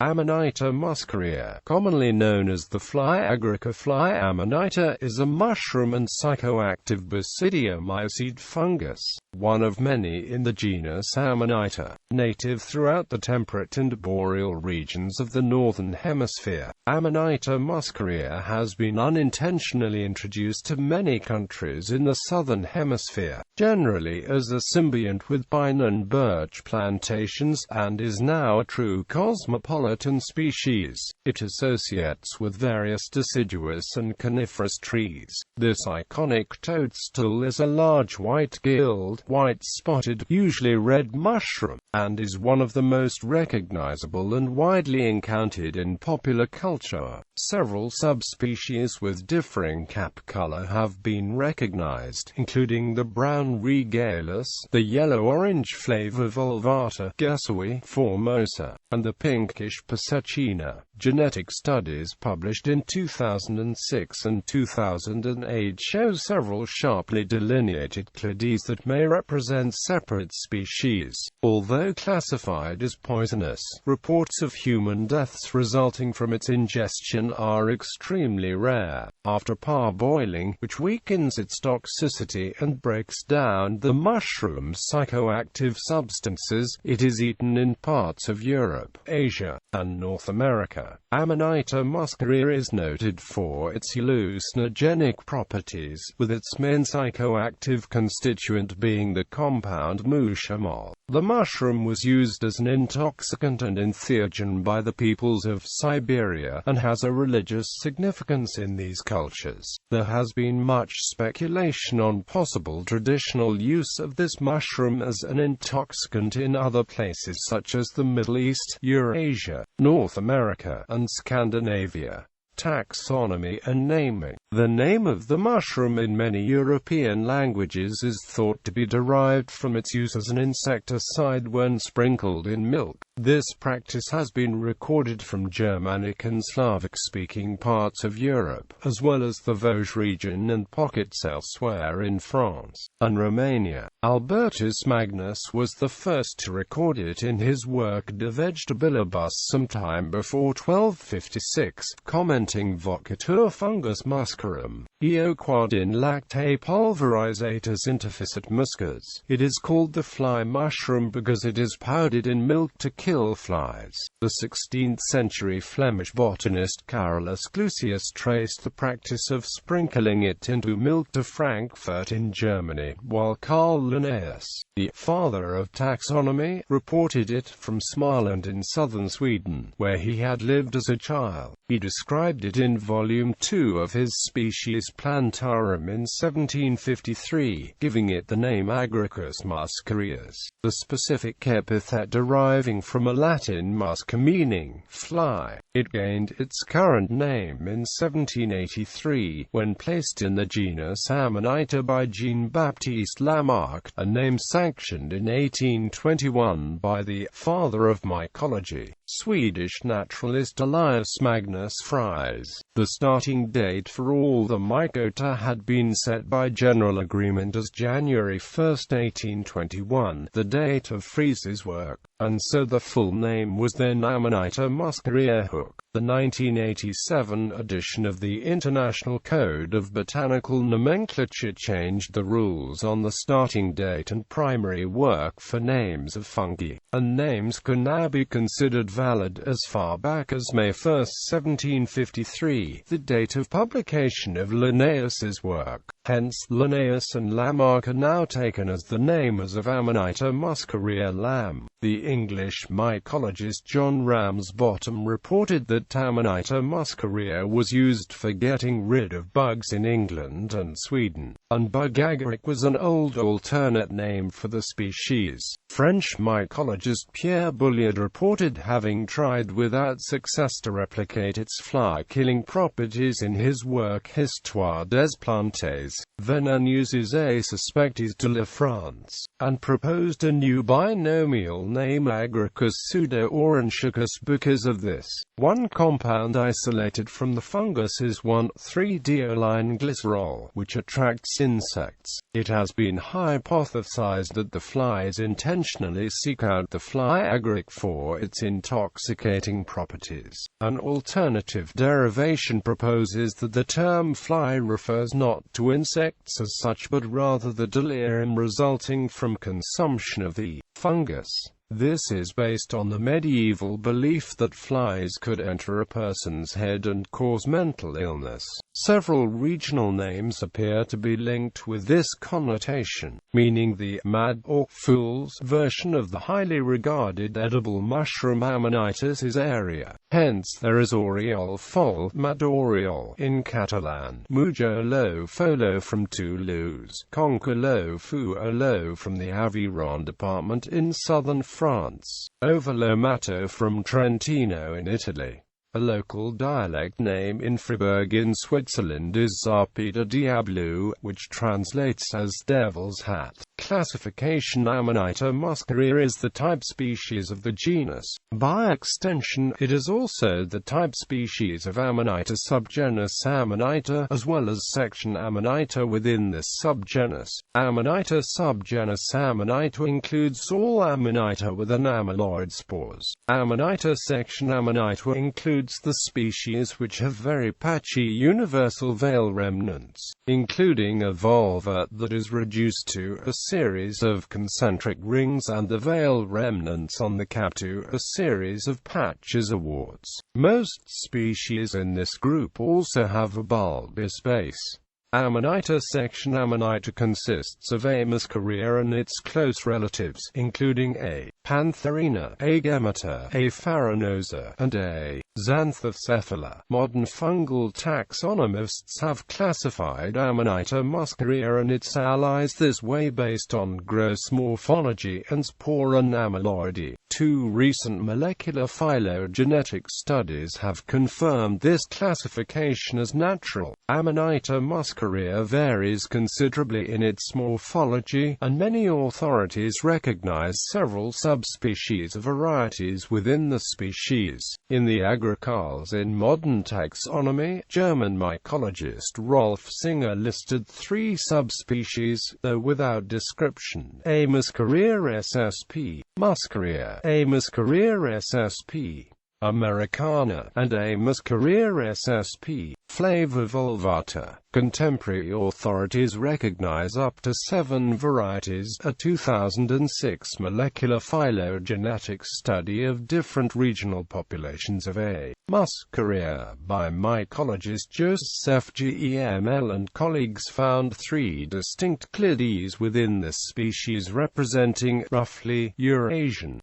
Amanita muscaria, commonly known as the fly agaric or fly Amanita, is a mushroom and psychoactive basidiomycete fungus, one of many in the genus Amanita, native throughout the temperate and boreal regions of the Northern Hemisphere. Amanita muscaria has been unintentionally introduced to many countries in the Southern Hemisphere, generally as a symbiont with pine and birch plantations, and is now a true cosmopolitan species. It associates with various deciduous and coniferous trees. This iconic toadstool is a large white-gilled, white-spotted, usually red mushroom, and is one of the most recognizable and widely encountered in popular culture. Several subspecies with differing cap color have been recognized, including the brown regalis, the yellow-orange flavor vulvata, Gesui formosa, and the pinkish Persicina. Genetic studies published in 2006 and 2008 show several sharply delineated clades that may represent separate species. Although classified as poisonous, reports of human deaths resulting from its ingestion are extremely rare. After parboiling, which weakens its toxicity and breaks down the mushroom's psychoactive substances, it is eaten in parts of Europe, Asia, and North America. Amanita muscaria is noted for its hallucinogenic properties, with its main psychoactive constituent being the compound muscaria. The mushroom was used as an intoxicant and entheogen by the peoples of Siberia, and has a religious significance in these cultures. There has been much speculation on possible traditional use of this mushroom as an intoxicant in other places such as the Middle East, Eurasia, North America, and Scandinavia. Taxonomy and naming. The name of the mushroom in many European languages is thought to be derived from its use as an insecticide when sprinkled in milk. This practice has been recorded from Germanic and Slavic-speaking parts of Europe, as well as the Vosges region and pockets elsewhere in France and Romania. Albertus Magnus was the first to record it in his work De Vegetabilibus sometime before 1256, commenting vocatur fungus muscarum, eo quod in lacte pulverizatus interficit muscas. It is called the fly mushroom because it is powdered in milk to kill flies. The 16th-century Flemish botanist Carolus Clusius traced the practice of sprinkling it into milk to Frankfurt in Germany, while Carl Linnaeus, the father of taxonomy, reported it from Småland in southern Sweden, where he had lived as a child. He described it in Volume 2 of his Species Plantarum in 1753, giving it the name Agaricus muscarius, the specific epithet deriving from a Latin musca meaning fly. It gained its current name in 1783, when placed in the genus Amanita by Jean-Baptiste Lamarck, a name sanctioned in 1821 by the father of mycology, Swedish naturalist Elias Magnus Fries. The starting date for all the mycota had been set by general agreement as January 1, 1821, the date of Fries's work, and so the full name was then Amanita muscaria Hook. The 1987 edition of the International Code of Botanical Nomenclature changed the rules on the starting date and primary work for names of fungi, and names can now be considered valid as far back as May 1, 1753, the date of publication of Linnaeus's work. Hence, Linnaeus and Lamarck are now taken as the namers of Amanita muscaria Lam. The English mycologist John Ramsbottom reported that Amanita muscaria was used for getting rid of bugs in England and Sweden, and bug agaric was an old alternate name for the species. French mycologist Pierre Bouliard reported having tried without success to replicate its fly-killing properties in his work Histoire des plantes Venin uses A. suspectis de la France, and proposed a new binomial name Agaricus pseudo-aurantiacus because of this. One compound isolated from the fungus is 1,3-dioline glycerol, which attracts insects. It has been hypothesized that the flies intentionally seek out the fly agaric for its intoxicating properties. An alternative derivation proposes that the term fly refers not to insects as such but rather the delirium resulting from consumption of the fungus. This is based on the medieval belief that flies could enter a person's head and cause mental illness. Several regional names appear to be linked with this connotation, meaning the mad or fool's version of the highly regarded edible mushroom Amanitas is area. Hence there is Oriol fol, mad Oriol in Catalan, Mujo lo folo from Toulouse, Conca lo fu lo from the Aveyron department in southern France, Ovolo matto from Trentino in Italy. A local dialect name in Fribourg in Switzerland is Zarpita Diablo, which translates as devil's hat. Classification: Amanita muscaria is the type species of the genus. By extension, it is also the type species of Amanita subgenus Amanita, as well as section Amanita within this subgenus. Amanita subgenus Amanita includes all Amanita with amyloid spores. Amanita section Amanita includes the species which have very patchy universal veil remnants, including a volva that is reduced to a series of concentric rings and the veil remnants on the cap to a series of patches or warts. Most species in this group also have a bulbous base. Amanita section Amanita consists of A. muscaria and its close relatives, including A. pantherina, A. gemata, A. farinosa, and A. xanthocephala. Modern fungal taxonomists have classified Amanita muscaria and its allies this way based on gross morphology and spore amyloidy. Two recent molecular phylogenetic studies have confirmed this classification as natural. Amanita muscaria varies considerably in its morphology, and many authorities recognize several subspecies of varieties within the species. In the agricals in modern taxonomy, German mycologist Rolf Singer listed 3 subspecies, though without description: A. muscaria ssp. muscaria, A. muscaria ssp. americana, and A. muscaria ssp. flavivulvata. Contemporary authorities recognize up to 7 varieties. A 2006 molecular phylogenetic study of different regional populations of A. muscaria by mycologist Joseph Geml and colleagues found 3 distinct clades within this species representing, roughly, Eurasian,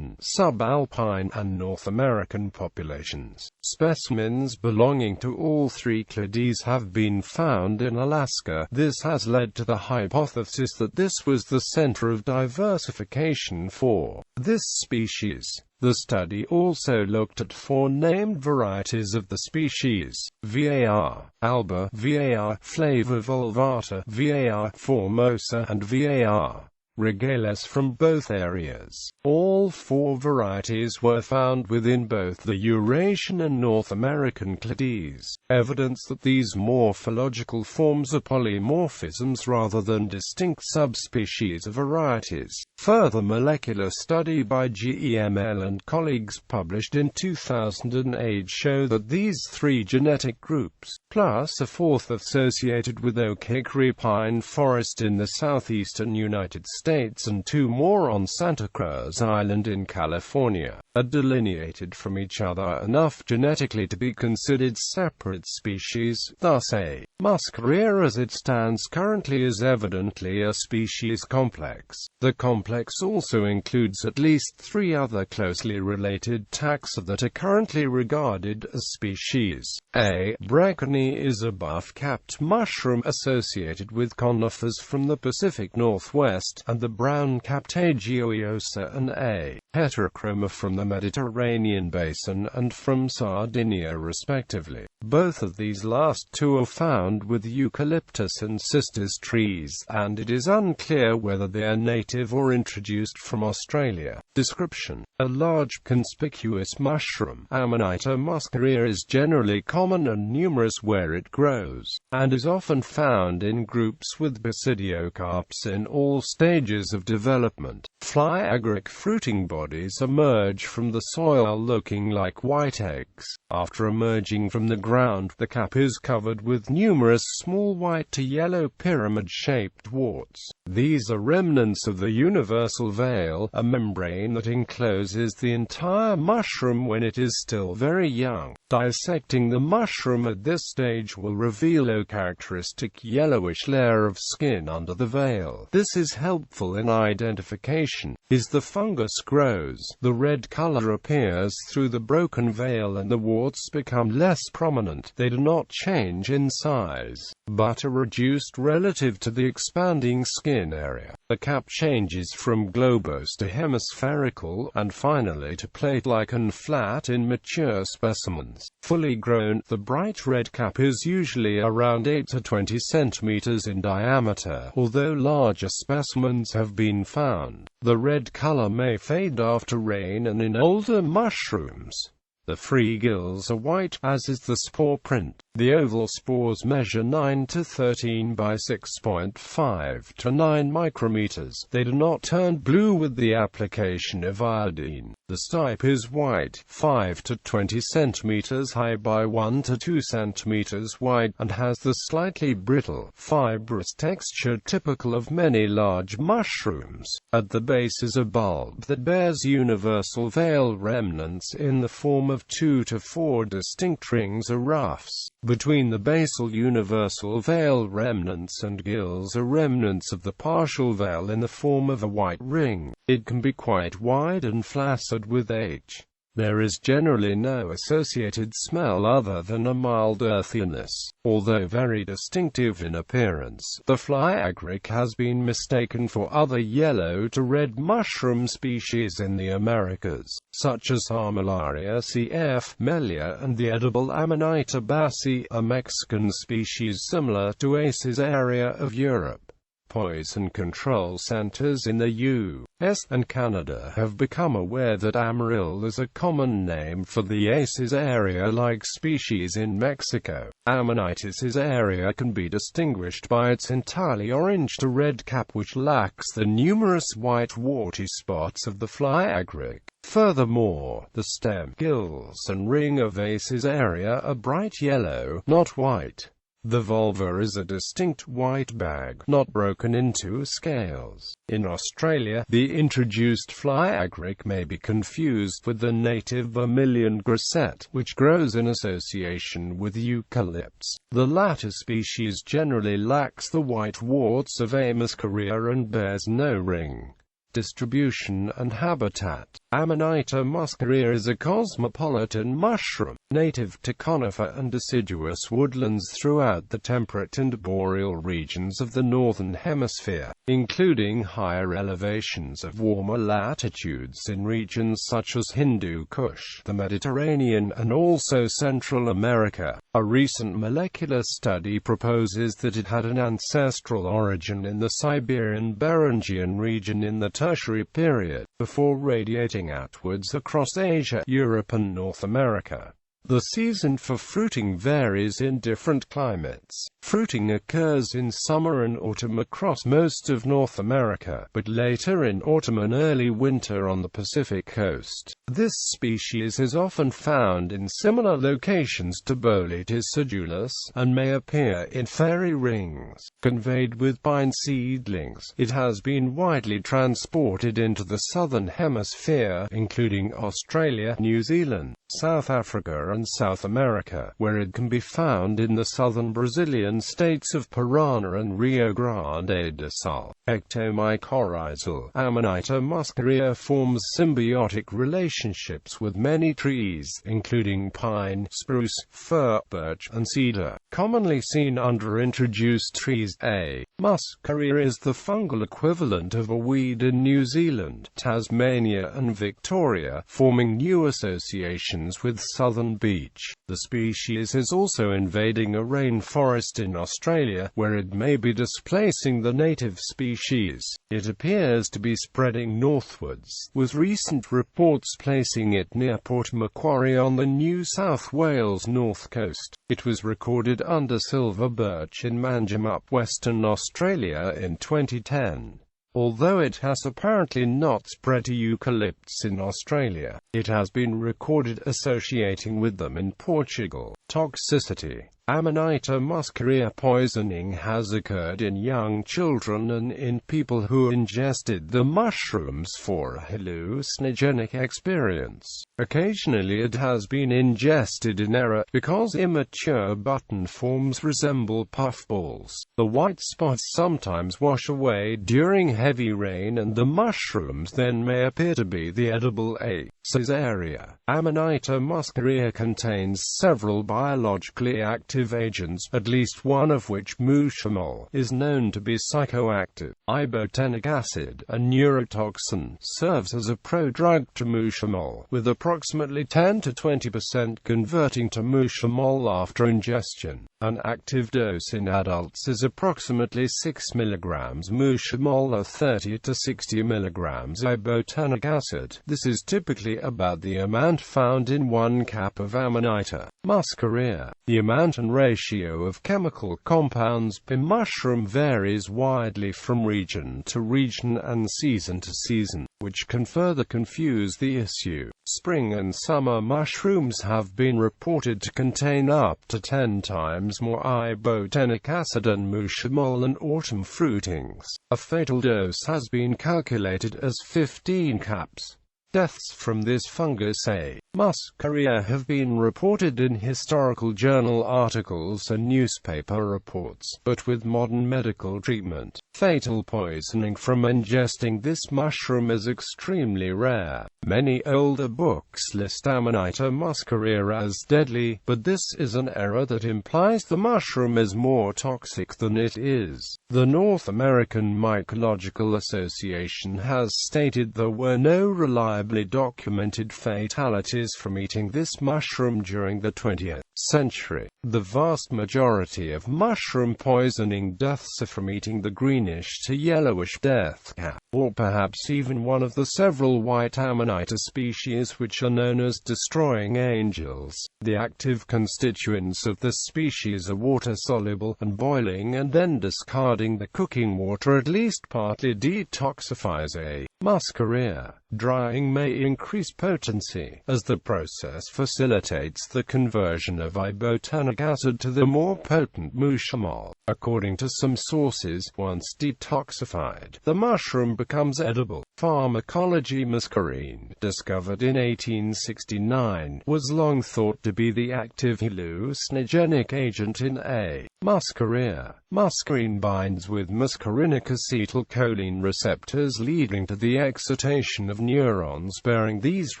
subalpine, and North American populations. Specimens belonging to all 3 clades have been found in Alaska. This has led to the hypothesis that this was the center of diversification for this species. The study also looked at 4 named varieties of the species: var. alba, var. flavivulvata, var. formosa, and var. regales from both areas. All 4 varieties were found within both the Eurasian and North American clades, evidence that these morphological forms are polymorphisms rather than distinct subspecies of varieties. Further molecular study by Geml and colleagues published in 2008 show that these 3 genetic groups, plus a 4th associated with oak hickory pine forest in the southeastern United States and 2 more on Santa Cruz Island in California, are delineated from each other enough genetically to be considered separate species. Thus A. muscaria as it stands currently is evidently a species complex. The complex also includes at least 3 other closely related taxa that are currently regarded as species. A. breconi is a buff-capped mushroom associated with conifers from the Pacific Northwest, and the brown-capped Agioiosa, and A. heterochroma from the the Mediterranean basin and from Sardinia respectively. Both of these last two are found with eucalyptus and cistus trees, and it is unclear whether they are native or introduced from Australia. Description: a large, conspicuous mushroom, Amanita muscaria, is generally common and numerous where it grows, and is often found in groups with basidiocarps in all stages of development. Fly agaric fruiting bodies emerge from the soil looking like white eggs. After emerging from the ground, the cap is covered with numerous small white to yellow pyramid-shaped warts. These are remnants of the universal veil, a membrane that encloses the entire mushroom when it is still very young. Dissecting the mushroom at this stage will reveal a characteristic yellowish layer of skin under the veil. This is helpful in identification. As the fungus grows, the red color appears through the broken veil and the warts become less prominent. They do not change in size, but are reduced relative to the expanding skin area. The cap changes from globose to hemispherical, and finally to plate-like and flat in mature specimens. Fully grown, the bright red cap is usually around 8 to 20 centimeters in diameter, although larger specimens have been found. The red color may fade after rain and in older mushrooms. The free gills are white, as is the spore print. The oval spores measure 9 to 13 by 6.5 to 9 micrometers. They do not turn blue with the application of iodine. The stipe is white, 5 to 20 centimeters high by 1 to 2 centimeters wide, and has the slightly brittle, fibrous texture typical of many large mushrooms. At the base is a bulb that bears universal veil remnants in the form of 2 to 4 distinct rings or rafts. Between the basal universal veil remnants and gills are remnants of the partial veil in the form of a white ring. It can be quite wide and flaccid with age. There is generally no associated smell other than a mild earthiness. Although very distinctive in appearance, the fly agaric has been mistaken for other yellow to red mushroom species in the Americas, such as Armillaria cf. Melia and the edible Amanita bassi, a Mexican species similar to Aces area of Europe. Poison control centers in the U.S. and Canada have become aware that Amaryl is a common name for the Aces area-like species in Mexico. Amanitis area can be distinguished by its entirely orange to red cap, which lacks the numerous white warty spots of the fly agaric. Furthermore, the stem, gills and ring of Aces area are bright yellow, not white. The vulva is a distinct white bag, not broken into scales. In Australia, the introduced fly agaric may be confused with the native vermilion grisette, which grows in association with eucalypts. The latter species generally lacks the white warts of A. muscaria and bears no ring. Distribution and habitat. Amanita muscaria is a cosmopolitan mushroom, native to conifer and deciduous woodlands throughout the temperate and boreal regions of the Northern Hemisphere, including higher elevations of warmer latitudes in regions such as Hindu Kush, the Mediterranean and also Central America. A recent molecular study proposes that it had an ancestral origin in the Siberian Beringian region in the Tertiary period, before radiating outwards across Asia, Europe and North America. The season for fruiting varies in different climates. Fruiting occurs in summer and autumn across most of North America, but later in autumn and early winter on the Pacific coast. This species is often found in similar locations to Bolete deciduous, and may appear in fairy rings, conveyed with pine seedlings. It has been widely transported into the Southern Hemisphere, including Australia, New Zealand, South Africa and South America, where it can be found in the southern Brazilian states of Parana and Rio Grande do Sul. Ectomycorrhizal. Amanita muscaria forms symbiotic relationships with many trees, including pine, spruce, fir, birch, and cedar. commonly seen under introduced trees. A. muscaria is the fungal equivalent of a weed in New Zealand, Tasmania and Victoria, forming new associations with southern beech. The species is also invading a rainforest in Australia, where it may be displacing the native species. It appears to be spreading northwards, with recent reports placing it near Port Macquarie on the New South Wales north coast. It was recorded under silver birch in Manjimup, Western Australia in 2010. Although it has apparently not spread to eucalypts in Australia, it has been recorded associating with them in Portugal. Toxicity. Amanita muscaria poisoning has occurred in young children and in people who ingested the mushrooms for a hallucinogenic experience. Occasionally it has been ingested in error, because immature button forms resemble puffballs. The white spots sometimes wash away during heavy rain and the mushrooms then may appear to be the edible area. Amanita muscaria contains several biologically active agents, at least one of which, muscimol, is known to be psychoactive. Ibotenic acid, a neurotoxin, serves as a prodrug to muscimol, with approximately 10 to 20% converting to muscimol after ingestion. An active dose in adults is approximately 6 mg muscimol or 30 to 60 mg ibotenic acid. This is typically about the amount found in 1 cap of Amanita muscaria. The amount and ratio of chemical compounds per mushroom varies widely from region to region and season to season, which can further confuse the issue. Spring and summer mushrooms have been reported to contain up to 10 times more ibotenic acid and muscimol than autumn fruitings. A fatal dose has been calculated as 15 caps. Deaths from this fungus A. muscaria have been reported in historical journal articles and newspaper reports, but with modern medical treatment, fatal poisoning from ingesting this mushroom is extremely rare. Many older books list Amanita muscaria as deadly, but this is an error that implies the mushroom is more toxic than it is. The North American Mycological Association has stated there were no reliably documented fatalities from eating this mushroom during the 20th century. The vast majority of mushroom poisoning deaths are from eating the greenish to yellowish death cap, or perhaps even one of the several white Amanita species which are known as destroying angels. The active constituents of this species are water-soluble, and boiling and then discarding the cooking water at least partly detoxifies A. muscaria. Drying may increase potency, as the process facilitates the conversion of ibotenic acid to the more potent muscimol. According to some sources, once detoxified, the mushroom becomes edible. Pharmacology. Muscarine, discovered in 1869, was long thought to be the active hallucinogenic agent in A. muscaria. Muscarine binds with muscarinic acetylcholine receptors, leading to the excitation of neurons bearing these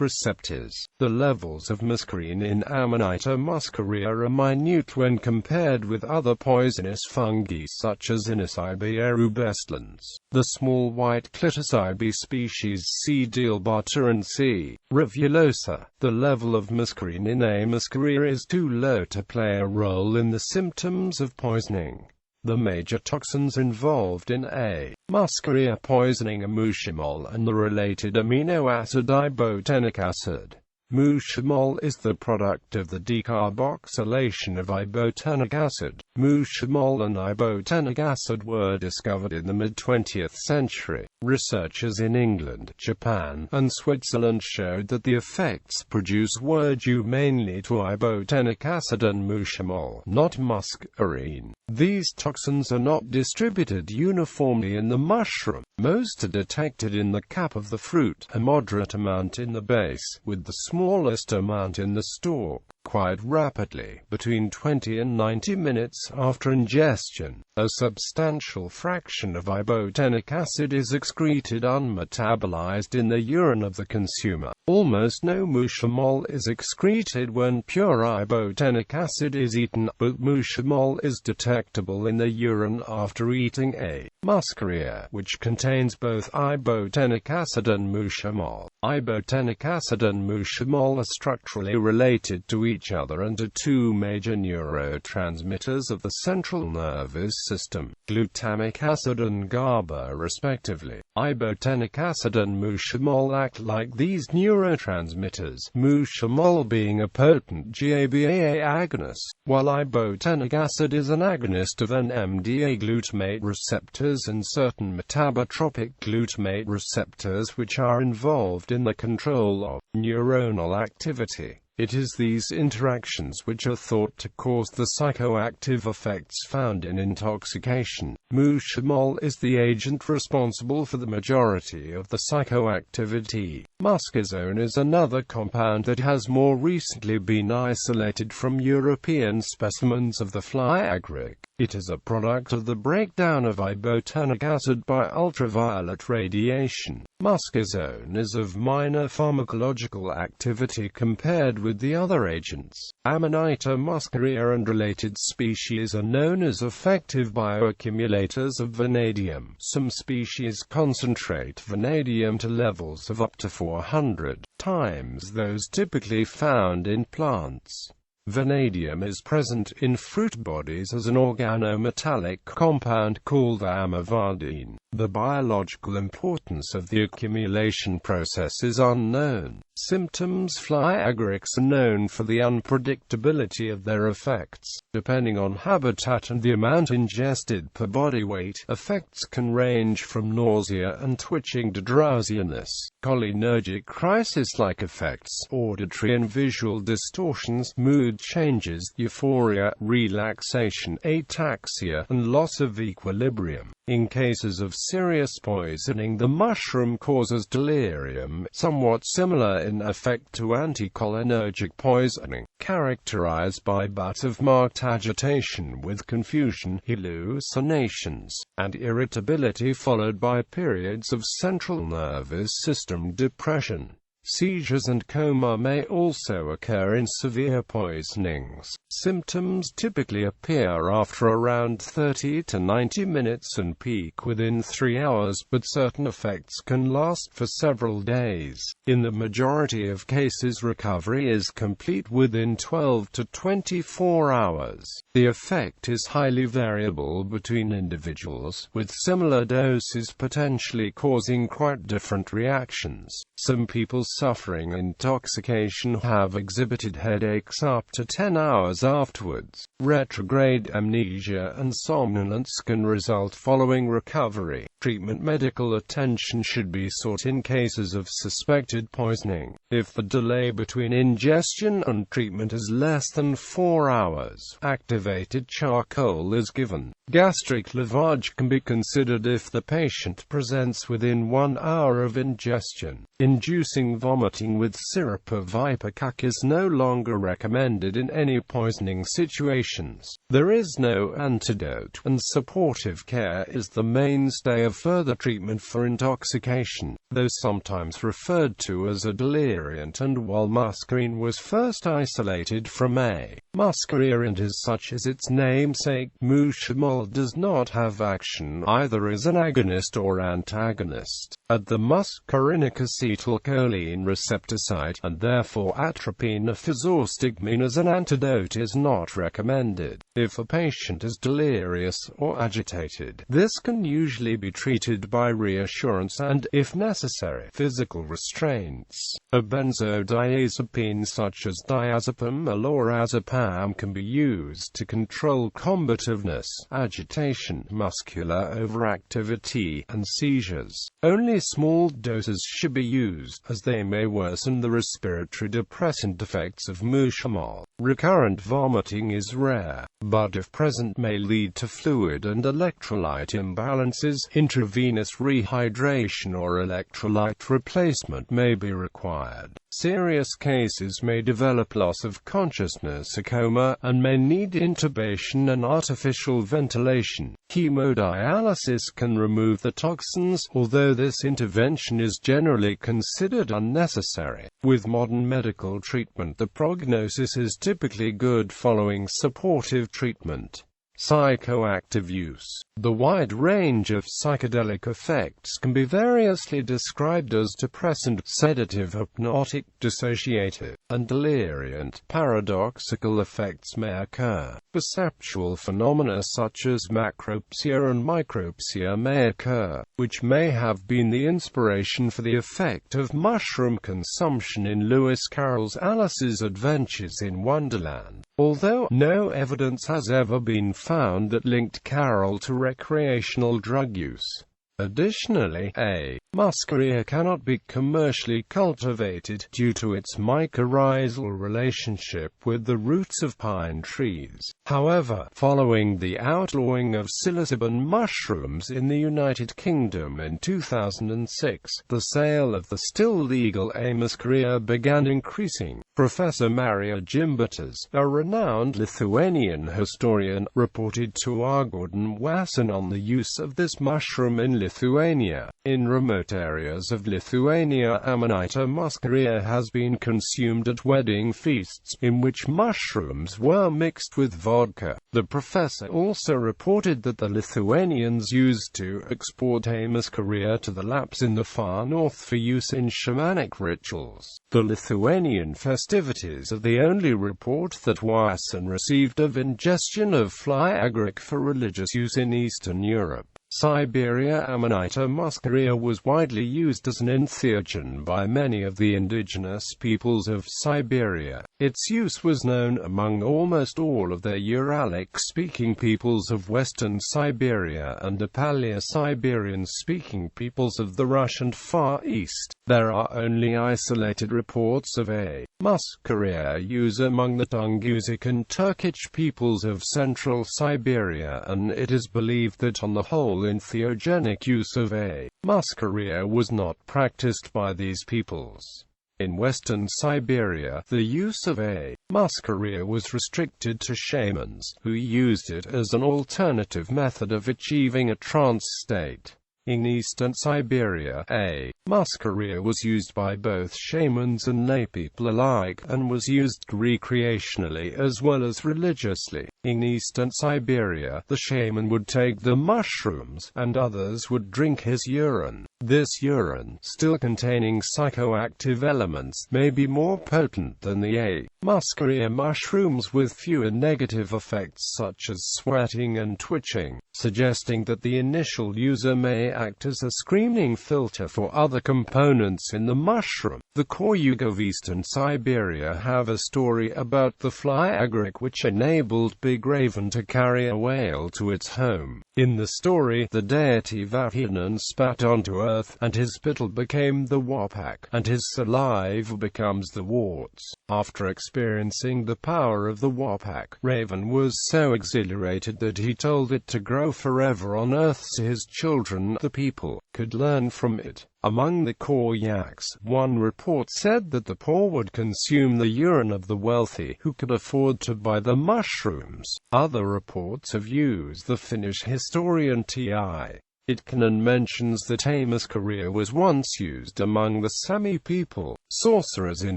receptors. The levels of muscarine in Amanita muscaria are minute when compared with other poisonous fungi such as Inosibia rubescens, the small white clitosibes species C. dielbata and C. rivulosa. The level of muscarine in A. muscaria is too low to play a role in the symptoms of poisoning. The major toxins involved in A. muscaria poisoning are muscimol and the related amino acid ibotenic acid. Muscimol is the product of the decarboxylation of ibotenic acid. Muscimol and ibotenic acid were discovered in the mid-20th century. Researchers in England, Japan, and Switzerland showed that the effects produced were due mainly to ibotenic acid and muscimol, not muscarine. These toxins are not distributed uniformly in the mushroom. Most are detected in the cap of the fruit, a moderate amount in the base, with the smallest amount in the stalk. quite rapidly, between 20 and 90 minutes after ingestion. A substantial fraction of ibotenic acid is excreted unmetabolized in the urine of the consumer. Almost no muscimol is excreted when pure ibotenic acid is eaten, but muscimol is detectable in the urine after eating a muscaria, which contains both ibotenic acid and muscimol. Ibotenic acid and muscimol are structurally related to each other and are two major neurotransmitters of the central nervous system, glutamic acid and GABA respectively. Ibotenic acid and muscimol act like these neurotransmitters, muscimol being a potent GABA agonist, while ibotenic acid is an agonist of NMDA glutamate receptors and certain metabotropic glutamate receptors which are involved in the control of neuronal activity. It is these interactions which are thought to cause the psychoactive effects found in intoxication. Muscimol is the agent responsible for the majority of the psychoactivity. Muscazone is another compound that has more recently been isolated from European specimens of the fly agaric. It is a product of the breakdown of ibotenic acid by ultraviolet radiation. Muscazone is of minor pharmacological activity compared with the other agents. Amanita muscaria and related species are known as effective bioaccumulators of vanadium. Some species concentrate vanadium to levels of up to 400 times those typically found in plants. Vanadium is present in fruit bodies as an organometallic compound called amivardine. The biological importance of the accumulation process is unknown. Symptoms: fly agarics are known for the unpredictability of their effects. Depending on habitat and the amount ingested per body weight, effects can range from nausea and twitching to drowsiness, cholinergic crisis-like effects, auditory and visual distortions, mood changes, euphoria, relaxation, ataxia, and loss of equilibrium. In cases of serious poisoning, the mushroom causes delirium, somewhat similar in effect to anticholinergic poisoning, characterized by bouts of marked agitation with confusion, hallucinations, and irritability followed by periods of central nervous system depression. Seizures and coma may also occur in severe poisonings. Symptoms typically appear after around 30 to 90 minutes and peak within 3 hours, but certain effects can last for several days. In the majority of cases, recovery is complete within 12 to 24 hours. The effect is highly variable between individuals, with similar doses potentially causing quite different reactions. Some people suffering intoxication have exhibited headaches up to 10 hours afterwards. Retrograde amnesia and somnolence can result following recovery. Treatment: medical attention should be sought in cases of suspected poisoning. If the delay between ingestion and treatment is less than 4 hours, activated charcoal is given. Gastric lavage can be considered if the patient presents within 1 hour of ingestion. Inducing vomiting with syrup of ipecac is no longer recommended in any poisoning situations. There is no antidote, and supportive care is the mainstay of further treatment for intoxication, though sometimes referred to as a deliriant. And while muscarine was first isolated from A. muscaria and is such as its namesake, muscimol does not have action either as an agonist or antagonist at the muscarinic acetylcholine receptor site, and therefore atropine or physostigmine as an antidote is not recommended. If a patient is delirious or agitated, this can usually be treated by reassurance and, if necessary, physical restraints. A benzodiazepine such as diazepam or lorazepam can be used to control combativeness, agitation, muscular overactivity, and seizures. Only small doses should be used, as they may worsen the respiratory depressant effects of muscaria. Recurrent vomiting is rare, but if present may lead to fluid and electrolyte imbalances. Intravenous rehydration or electrolyte replacement may be required. Serious cases may develop loss of consciousness, a coma, and may need intubation and artificial ventilation. Hemodialysis can remove the toxins, although this intervention is generally considered unnecessary. With modern medical treatment, the prognosis is typically good following supportive treatment. Psychoactive use. The wide range of psychedelic effects can be variously described as depressant, sedative, hypnotic, dissociative, and deliriant. Paradoxical effects may occur. Perceptual phenomena such as macropsia and micropsia may occur, which may have been the inspiration for the effect of mushroom consumption in Lewis Carroll's Alice's Adventures in Wonderland, although no evidence has ever been found that linked Carroll to recreational drug use. Additionally, a muscaria cannot be commercially cultivated due to its mycorrhizal relationship with the roots of pine trees. However, following the outlawing of psilocybin mushrooms in the United Kingdom in 2006, the sale of the still legal A. muscaria began increasing. Professor Maria Gimbutas, a renowned Lithuanian historian, reported to our Gordon Wasson on the use of this mushroom in Lithuania. In remote areas of Lithuania, Amanita muscaria has been consumed at wedding feasts, in which mushrooms were mixed with vodka. The professor also reported that the Lithuanians used to export A. muscaria to the Lapps in the far north for use in shamanic rituals. The Lithuanian festivities are the only report that Wasson received of ingestion of fly agaric for religious use in Eastern Europe. Siberia. Amanita muscaria was widely used as an entheogen by many of the indigenous peoples of Siberia. Its use was known among almost all of the Uralic-speaking peoples of Western Siberia and the Paleo-Siberian-speaking peoples of the Russian Far East. There are only isolated reports of A. muscaria use among the Tungusic and Turkic peoples of central Siberia, and it is believed that on the whole entheogenic use of A. muscaria was not practiced by these peoples. In western Siberia, the use of A. muscaria was restricted to shamans, who used it as an alternative method of achieving a trance state. In eastern Siberia, A. muscaria was used by both shamans and laypeople alike, and was used recreationally as well as religiously. In eastern Siberia, the shaman would take the mushrooms, and others would drink his urine. This urine, still containing psychoactive elements, may be more potent than the A. muscaria mushrooms, with fewer negative effects such as sweating and twitching, suggesting that the initial user may act as a screening filter for other components in the mushroom. The Koyuk of eastern Siberia have a story about the fly agaric which enabled Big Raven to carry a whale to its home. In the story, the deity Vahinan spat onto earth, and his spittle became the wapak, and his saliva becomes the warts. After experiencing the power of the wapak, Raven was so exhilarated that he told it to grow forever on earth so his children, the people, could learn from it. Among the Koyaks, one report said that the poor would consume the urine of the wealthy, who could afford to buy the mushrooms. Other reports have used the Finnish historian T.I. Itkanen mentions that A. muscaria was once used among the Sami people. Sorcerers in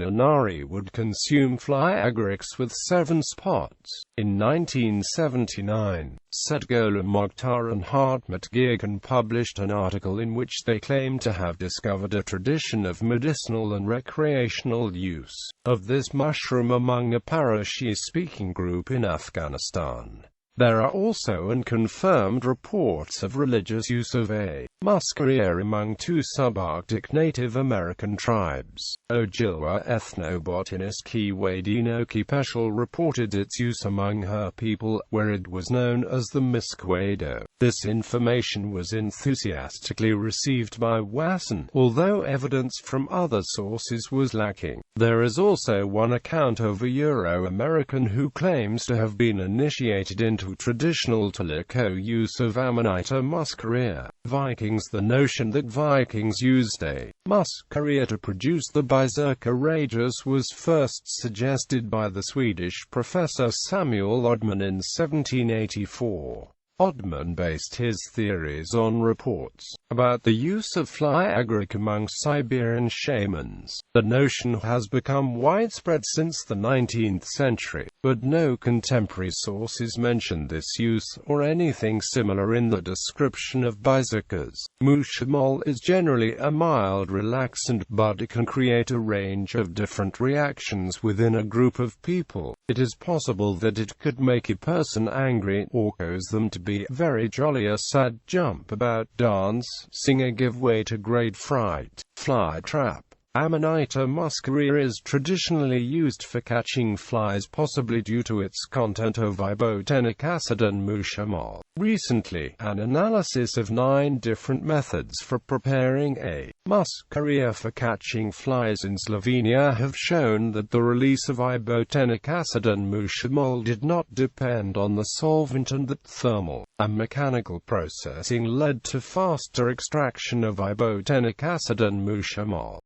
Inari would consume fly agarics with 7 spots. In 1979, Sedgola Mokhtar and Hartmut Girkan published an article in which they claimed to have discovered a tradition of medicinal and recreational use of this mushroom among a Parashi-speaking group in Afghanistan. There are also unconfirmed reports of religious use of A. muscaria among two subarctic Native American tribes. Ojibwa ethnobotanist Kiwadinoki Peschel reported its use among her people, where it was known as the Misquado. This information was enthusiastically received by Wasson, although evidence from other sources was lacking. There is also one account of a Euro-American who claims to have been initiated into traditional Tilico use of Amanita muscaria. Vikings. The notion that Vikings used A. muscaria to produce the Berserker rages was first suggested by the Swedish professor Samuel Odman in 1784. Odman based his theories on reports about the use of fly agaric among Siberian shamans. The notion has become widespread since the 19th century, but no contemporary sources mention this use or anything similar in the description of berserkers. Muscimol is generally a mild relaxant, but it can create a range of different reactions within a group of people. It is possible that it could make a person angry, or cause them to be very jolly, a sad, jump about, dance, sing, or give way to great fright. Fly trap. Amanita muscaria is traditionally used for catching flies, possibly due to its content of ibotenic acid and muscimol. Recently, an analysis of 9 different methods for preparing A. muscaria for catching flies in Slovenia have shown that the release of ibotenic acid and muscimol did not depend on the solvent, and that thermal and mechanical processing led to faster extraction of ibotenic acid and muscimol.